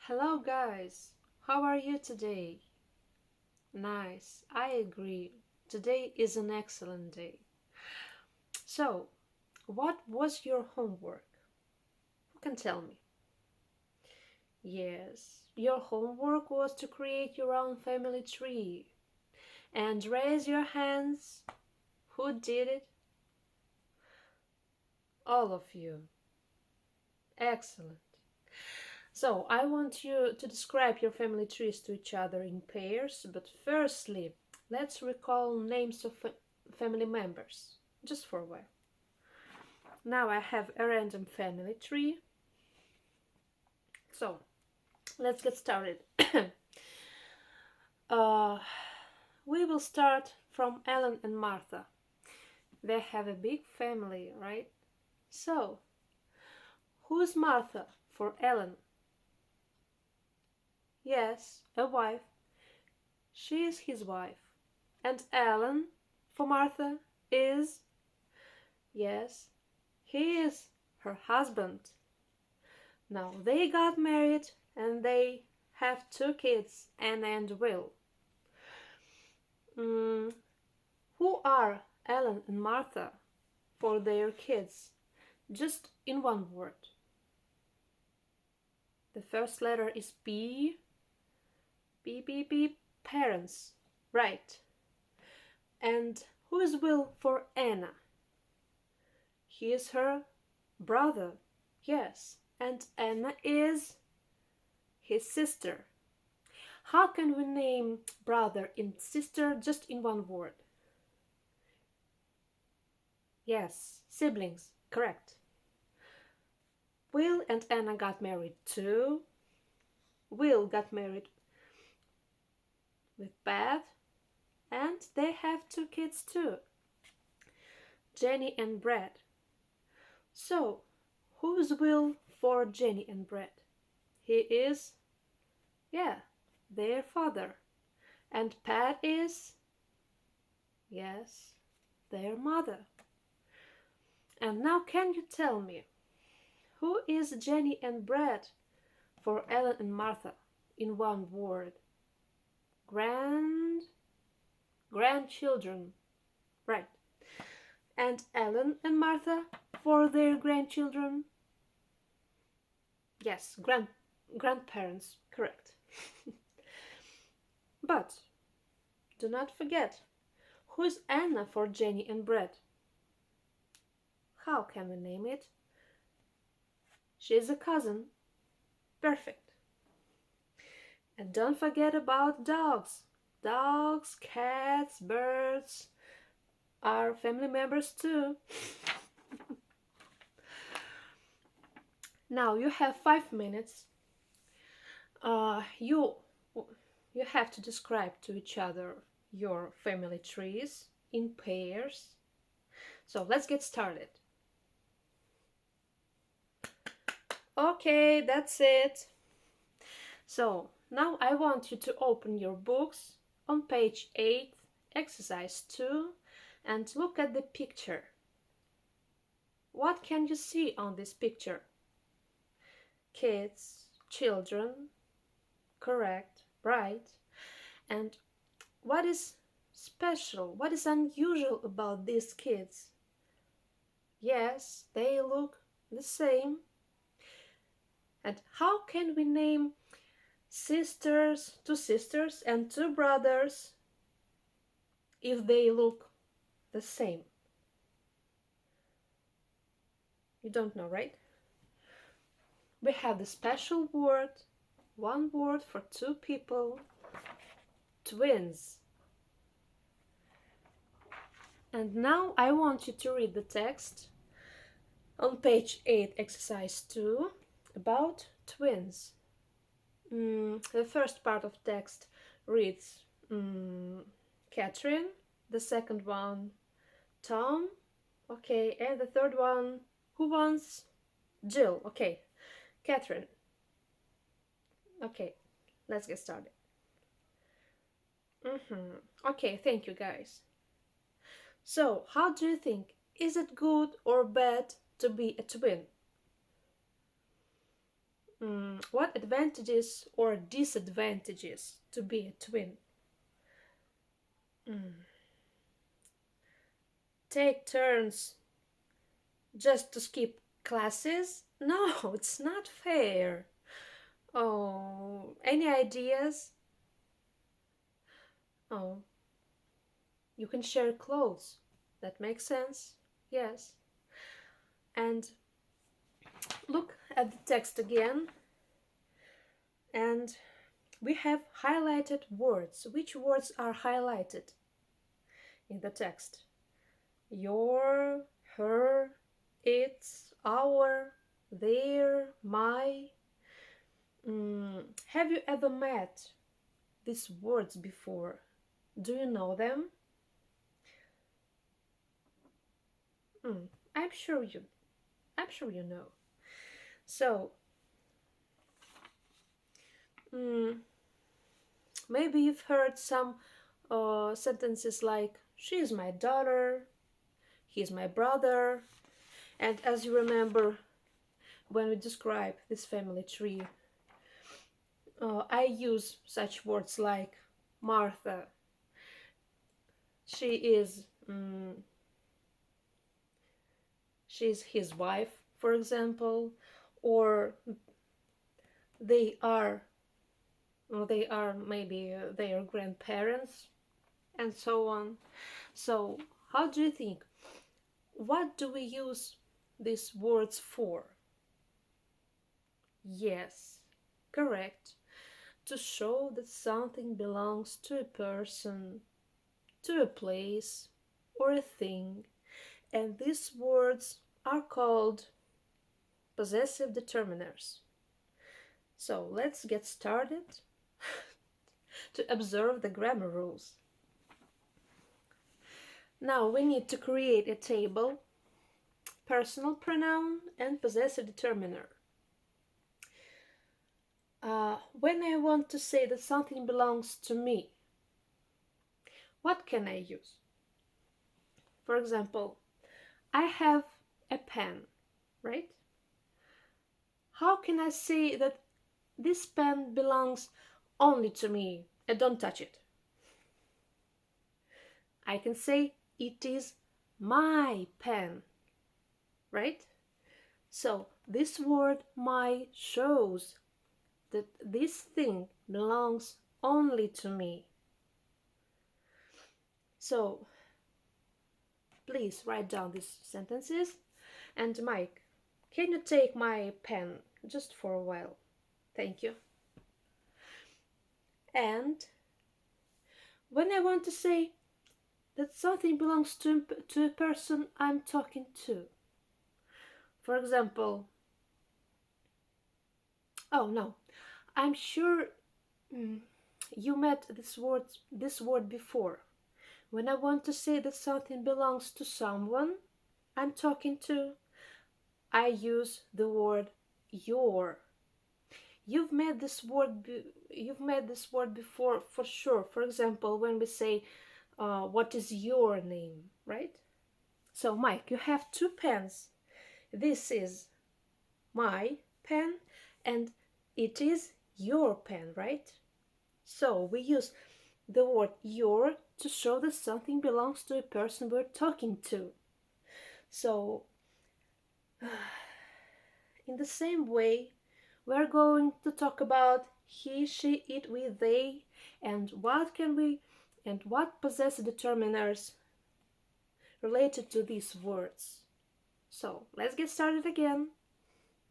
Hello, guys. How are you today? Nice, I agree. Today is an excellent day. So, what was your homework? Who can tell me? Yes, your homework was to create your own family tree. And raise your hands. Who did it? All of you. Excellent. So, I want you to describe your family trees to each other in pairs, but firstly, let's recall names of family members, just for a while. Now I have a random family tree. So, let's get started. uh, we will start from Ellen and Martha. They have a big family, right? So, who's Martha for Ellen? Yes, a wife. She is his wife. And Ellen for Martha is, yes, he is her husband. Now they got married and they have two kids, Anna and Will. Who are Ellen and Martha for their kids? Just in one word. The first letter is P. P, parents. Right. And who is Will for Anna? He is her brother. Yes. And Anna is his sister. How can we name brother and sister just in one word? Yes, siblings. Correct. Will and Anna got married too. Will got married with Beth, and they have two kids too, Jenny and Brad. So, who's Will for Jenny and Brad? He is, yeah, their father. And Pat is, yes, their mother. And now can you tell me, who is Jenny and Brad for Ellen and Martha in one word? Grandchildren. Right. And Ellen and Martha for their grandchildren? Yes, grandparents. Correct. But do not forget, who's Anna for Jenny and Brad? How can we name it? She's a cousin. Perfect. And don't forget about dogs. Dogs, cats, birds are family members too. Now you have 5 minutes. You have to describe to each other your family trees in pairs. So let's get started. Okay, that's it. So now I want you to open your books on page 8, exercise 2, and look at the picture. What can you see on this picture? Kids, children, correct, right? And what is special, what is unusual about these kids? Yes, they look the same. And how can we name two sisters and two brothers if they look the same? You don't know, right? We have the special word, one word for two people, twins. And now I want you to read the text on page 8, exercise 2, about twins. The first part of text reads Catherine, the second one Tom, okay, and the third one, who wants? Jill, okay. Catherine. Okay, let's get started. Okay, thank you guys. So, how do you think? Is it good or bad to be a twin? What advantages or disadvantages to be a twin? Mm, Take turns just to skip classes? No, it's not fair. Oh, any ideas? Oh, you can share clothes. That makes sense. Yes. And look at the text again. And we have highlighted words. Which words are highlighted in the text? Your, her, its, our, their, my. Have you ever met these words before? Do you know them? Mm, I'm sure you. I'm sure you know. So, mm, maybe you've heard some sentences like "She is my daughter," "He is my brother," and as you remember, when we describe this family tree, I use such words like Martha. She is she's his wife, for example, or they are they are maybe their grandparents, and so on. So, how do you think? What do we use these words for? Yes, correct. To show that something belongs to a person, to a place, or a thing. And these words are called possessive determiners. So let's get started to observe the grammar rules. Now we need to create a table, personal pronoun and possessive determiner. When I want to say that something belongs to me, what can I use? For example, I have a pen, right? How can I say that this pen belongs only to me and don't touch it? I can say it is my pen, right? So this word my shows that this thing belongs only to me. So please write down these sentences. And Mike, can you take my pen just for a while? Thank you. And when I want to say that something belongs to a person I'm talking to, for example, oh no, I'm sure you met this word before. When I want to say that something belongs to someone I'm talking to, I use the word your. You've met this word before for sure. For example, when we say, "What is your name?" Right? So, Mike, you have two pens. This is my pen, and it is your pen, right? So we use the word your to show that something belongs to a person we're talking to. So, in the same way, we're going to talk about he, she, it, we, they, and what possessive determiners related to these words. So let's get started again.